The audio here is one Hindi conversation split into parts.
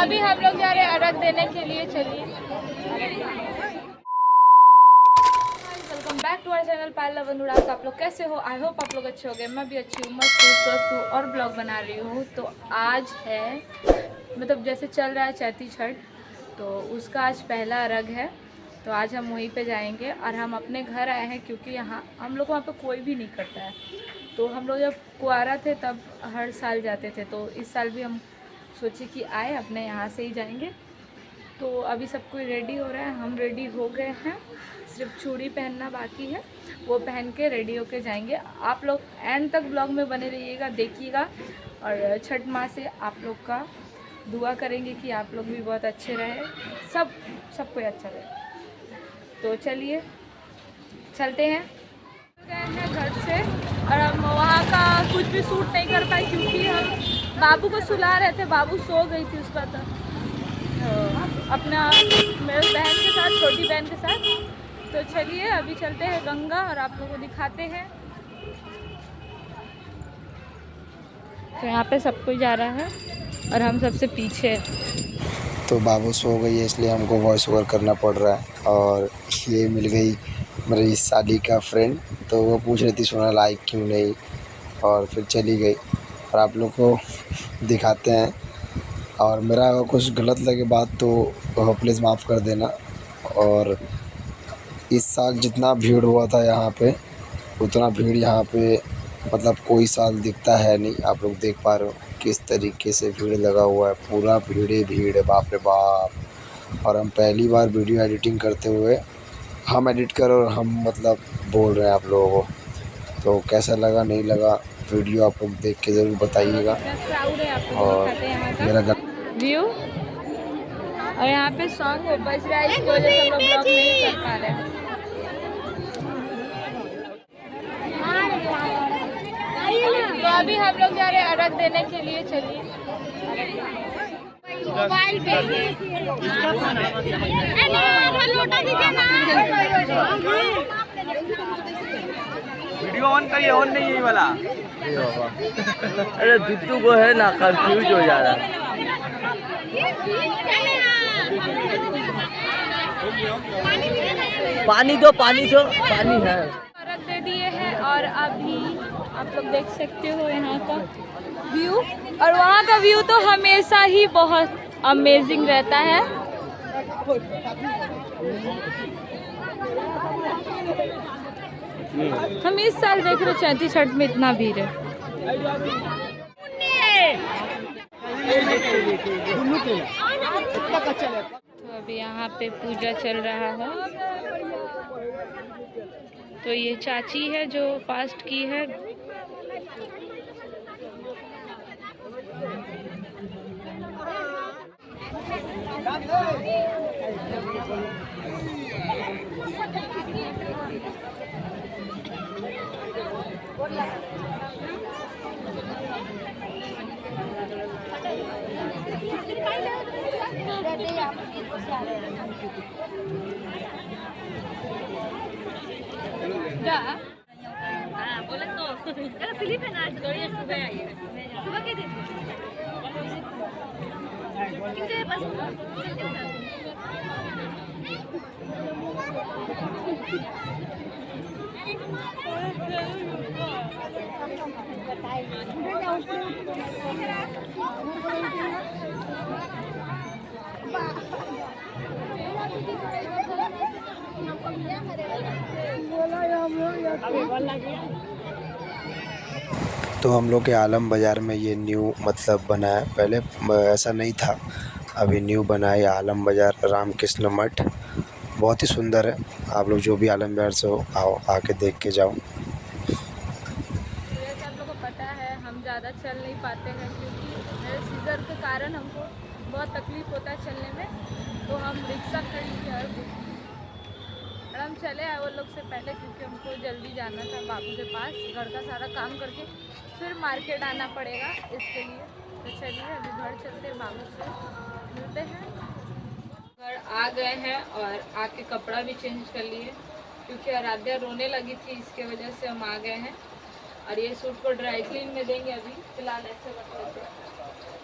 अभी हम लोग जा रहे हैं अर्घ देने के लिए। चलिए, welcome back to our channel Payal Lavan Udaan. आप लोग कैसे हो? आई होप आप लोग अच्छे हो गए। मैं भी अच्छी हूँ, मस्त हूँ, स्वस्थ हूँ और ब्लॉग बना रही हूँ। तो आज है मतलब जैसे चल रहा है चैती छठ, तो उसका आज पहला अर्घ है। तो आज हम वहीं पे जाएंगे और हम अपने घर आए हैं क्योंकि यहाँ हम लोग वहाँ पे कोई भी नहीं करता है। तो हम लोग जब कुआरा थे तब हर साल जाते थे, तो इस साल भी हम सोचे कि आए अपने यहाँ से ही जाएंगे। तो अभी सब कोई रेडी हो रहा है, हम रेडी हो गए हैं, सिर्फ चूड़ी पहनना बाकी है, वो पहन के रेडी होके जाएंगे। आप लोग एंड तक ब्लॉग में बने रहिएगा, देखिएगा। और छठ माँ से आप लोग का दुआ करेंगे कि आप लोग भी बहुत अच्छे रहे, सब कोई अच्छा रहे। तो चलिए चलते हैं। गए हैं घर से और हम वहाँ का कुछ भी शूट नहीं कर पाए क्योंकि हम बाबू को सुला रहे थे, बाबू सो गई थी उसका। तो अपना मेरे बहन के साथ, छोटी बहन के साथ। तो चलिए अभी चलते हैं गंगा और आप लोगों को दिखाते हैं। तो यहाँ पे सब कोई जा रहा है और हम सबसे पीछे। तो बाबू सो गई है इसलिए हमको वॉइस ओवर करना पड़ रहा है। और ये मिल गई मेरी साली का फ्रेंड, तो वो पूछ रही थी सोना लाइक क्यों नहीं, और फिर चली गई। और आप लोग को दिखाते हैं। और मेरा अगर कुछ गलत लगे बात तो प्लीज़ माफ़ कर देना। और इस साल जितना भीड़ हुआ था यहाँ पे, उतना भीड़ यहाँ पे मतलब कोई साल दिखता है नहीं। आप लोग देख पा रहे हो किस तरीके से भीड़ लगा हुआ है, पूरा भीड़ ही भीड़ है, बाप रे बाप। और हम पहली बार वीडियो एडिटिंग करते हुए हम एडिट कर और हम मतलब बोल रहे हैं आप लोगों को। तो कैसा लगा नहीं लगा वीडियो आप लोग देख के ज़रूर बताइएगा। और मेरा व्यू और यहाँ पे सॉन्ग बज रहा है, इसकी वजह से हम लोग ब्लॉग नहीं कर पा रहे हैं। तो अभी हम लोग जा रहे हैं अर्घ देने के लिए। चलिए, मोबाइल पे वीडियो ऑन करिए, ऑन नहीं है ये वाला। अरे दुद्दू को है ना कंफ्यूज हो जा रहा है। पानी दो पानी है। अर्घ दे दिए हैं और अभी आप लोग देख सकते हो यहाँ का व्यू। और वहाँ का व्यू तो हमेशा ही बहुत अमेजिंग रहता है। हम इस साल देख रहे चैती छठ में इतना भीड़ है। तो अभी यहाँ पे पूजा चल रहा है। तो ये चाची है जो फास्ट की है। बोले तो स्लिप है ना, सुबह आई है, सुबह के दिन कितने बस तो हम लोग के आलम बाज़ार में ये न्यू मतलब बना है, पहले ऐसा नहीं था, अभी न्यू बना है आलम बाज़ार रामकृष्ण मठ। बहुत ही सुंदर है। आप लोग जो भी आलम बाज़ार से हो आओ, आके देख के जाओ। जैसे आप लोगों को पता है हम ज़्यादा चल नहीं पाते हैं क्योंकि मेरे सीजर के कारण हमको बहुत तकलीफ़ होता है चलने में। तो हम रिक्शा खरीद के और हम चले आए वो लोग से पहले क्योंकि हमको जल्दी जाना था बाबू के पास, घर का सारा काम करके फिर मार्केट आना पड़ेगा इसके लिए। तो चलिए अभी घर चलते हैं, बाबू से मिलते हैं। घर आ गए हैं और आके कपड़ा भी चेंज कर लिए क्योंकि आराध्या रोने लगी थी, इसके वजह से हम आ गए हैं। और ये सूट को ड्राई क्लीन में देंगे अभी फिलहाल ऐसे बता देते हैं।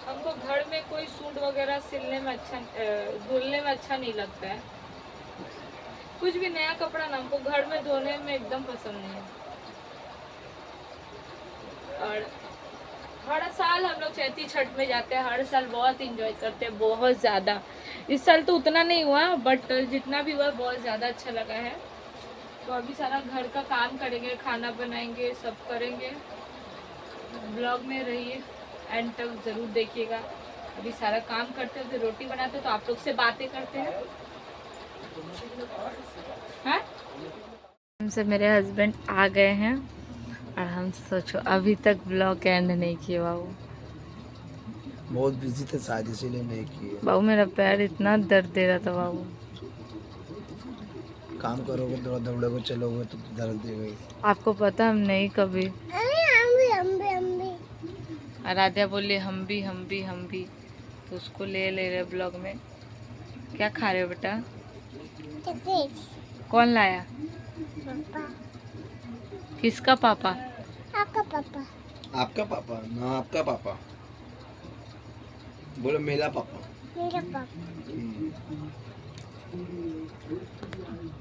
हमको घर में कोई सूट वगैरह सिलने में अच्छा धुलने में अच्छा नहीं लगता है। कुछ भी नया कपड़ा ना हमको घर में धोने में एकदम पसंद नहीं है। और हर साल हम लोग चैती छठ में जाते हैं, हर साल बहुत इंजॉय करते हैं, बहुत ज़्यादा। इस साल तो उतना नहीं हुआ बट जितना भी हुआ बहुत ज़्यादा अच्छा लगा है। तो अभी सारा घर का काम करेंगे, खाना बनाएंगे, सब करेंगे। ब्लॉग में रहिए, एंड तक ज़रूर देखिएगा। अभी सारा काम करते हैं, फिर रोटी बनाते हैं, तो आप लोग से बातें करते हैं। हाँ, हमसे मेरे हस्बैंड आ गए हैं और हम सोचो अभी तक ब्लॉग एंड नहीं किए। बाबू बहुत बिजी थे शायद इसीलिए नहीं किए। बाबू मेरा पैर इतना दर्द दे रहा था। बाबू काम करोगे थोड़ा दौड़ोगे चलोगे तो दर्द देगा। आपको पता हम नहीं कभी। आराध्या बोली हम भी तो उसको ले रहे ब्लॉग में। क्या खा रहे हो बेटा? कौन लाया? किसका पापा? आपका पापा ना, आपका पापा बोलो, मेरा पापा।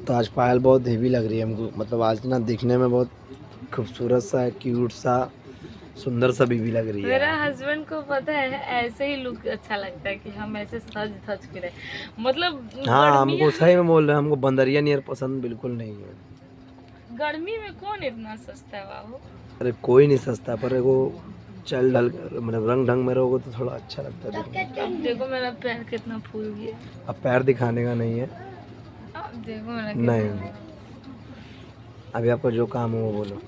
तो आज पायल बहुत हेवी लग रही है हमको, मतलब आज ना दिखने में बहुत खूबसूरत सा है, क्यूट सा, सुंदर सा बीवी लग रही है। मेरा हस्बैंड को पता है ऐसे ही लुक अच्छा लगता है कि हम ऐसे सज धज के रहे, मतलब हाँ हमको सही में बोल रहे हैं, हमको बंदरिया नियर पसंद बिल्कुल नहीं है। गर्मी में कौन इतना सस्ता है बाबू? अरे कोई नहीं सस्ता, पर वो चल ढल मतलब रंग ढंग में रहोगे तो थोड़ा अच्छा लगता है देखने में। अब देखो मेरा पैर कितना फूल गया। अब पैर दिखाने का नहीं है। अब देखो मेरा नहीं, अभी आपका जो काम हो वो बोलो।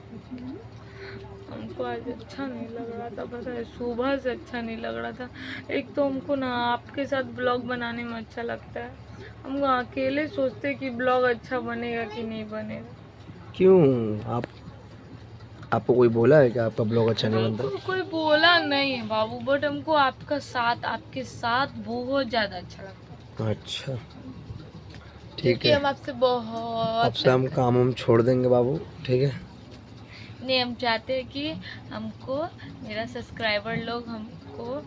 हमको आज अच्छा नहीं लग रहा था, पता है, सुबह से अच्छा नहीं लग रहा था। एक तो हमको ना आपके साथ ब्लॉग बनाने में अच्छा लगता है, हम अकेले सोचते कि ब्लॉग अच्छा बनेगा कि नहीं बनेगा। क्यों, आपको कोई बोला है कि आपका ब्लॉग अच्छा नहीं बनता? हमको कोई बोला नहीं है बाबू, बट हमको आपके साथ बहुत ज़्यादा अच्छा लगता है। अच्छा ठीक क्योंकि है, हम आपसे बहुत अब से हम काम छोड़ देंगे बाबू, ठीक है? नहीं, हम चाहते हैं कि हमको मेरा सब्सक्राइबर लोग हमको,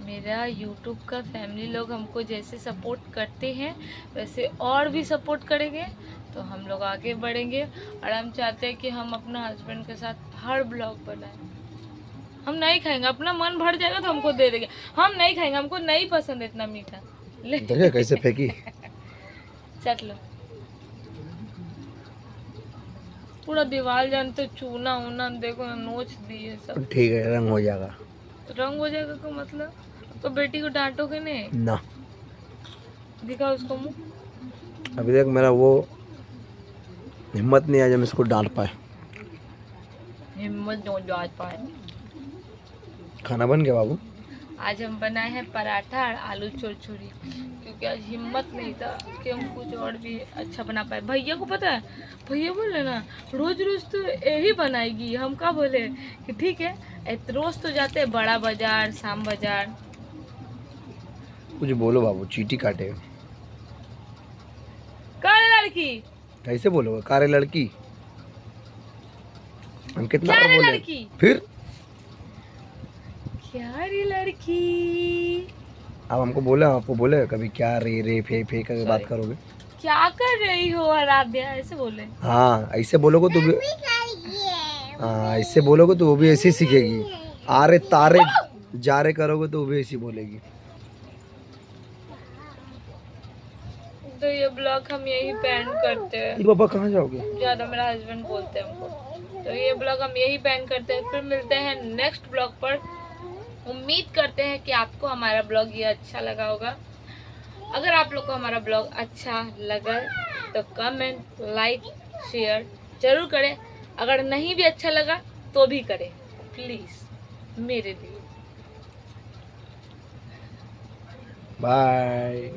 मेरा यूट्यूब का फैमिली लोग हमको जैसे सपोर्ट करते हैं वैसे और भी सपोर्ट करेंगे, तो हम लोग आगे बढ़ेंगे। और हम चाहते हैं कि हम अपना हस्बैंड के साथ हर ब्लॉग बनाएं। हम नहीं खाएंगे, अपना मन भर जाएगा तो हमको दे देंगे। हम नहीं खाएंगे, हमको नहीं पसंद इतना मीठा। ले देखिए कैसे फेंकी। चट लो। पूरा दीवार जानते चूना ऊना देखो ना, नोच दिए सब। ठीक है, रंग हो जाएगा। रंग हो जाएगा का मतलब? तो बेटी को डांटोगे नहीं? ना, दिखा उसको मुंह। अभी तक मेरा वो हिम्मत नहीं है जब इसको डांट पाए। हिम्मत जो आज पाए। खाना बन गया बाबू? आज हम बनाए हैं पराठा और आलू चोरचोरी, क्योंकि आज हिम्मत नहीं था कि हम कुछ और भी अच्छा बना पाए। भैया को पता है, भैया बोले ना रोज रोज तो यही बनाएगी। हम क्या बोले कि ठीक है, रोज तो जाते हैं बड़ा बाजार, शाम बाजार। कुछ बोलो बाबू, चीटी काटेगा। कौन लड़की? कैसे बोलोगे कारे लड़की? हम कितना क्या बार रे बोले? लड़की? फिर क्या रे लड़की? अब हमको बोला, आपको बोले कभी क्या रे फे फे करके बात करोगे? क्या कर रही हो आराध्या? ऐसे बोले। हाँ ऐसे बोलोगे तो भी, हाँ ऐसे बोलोगे तो वो भी ऐसे ही सीखेगी। आरे तारे जारे करोगे तो वो भी ऐसी बोलेगी। तो ये ब्लॉग हम यही बैंड करते हैं। पापा कहाँ जाओगे? ज़्यादा मेरा हस्बैंड बोलते हैं हमको, तो ये ब्लॉग हम यही बैंड करते हैं। फिर मिलते हैं नेक्स्ट ब्लॉग पर। उम्मीद करते हैं कि आपको हमारा ब्लॉग ये अच्छा लगा होगा। अगर आप लोग को हमारा ब्लॉग अच्छा लगा तो कमेंट, लाइक, शेयर जरूर करें। अगर नहीं भी अच्छा लगा तो भी करें प्लीज़, मेरे लिए। बाय।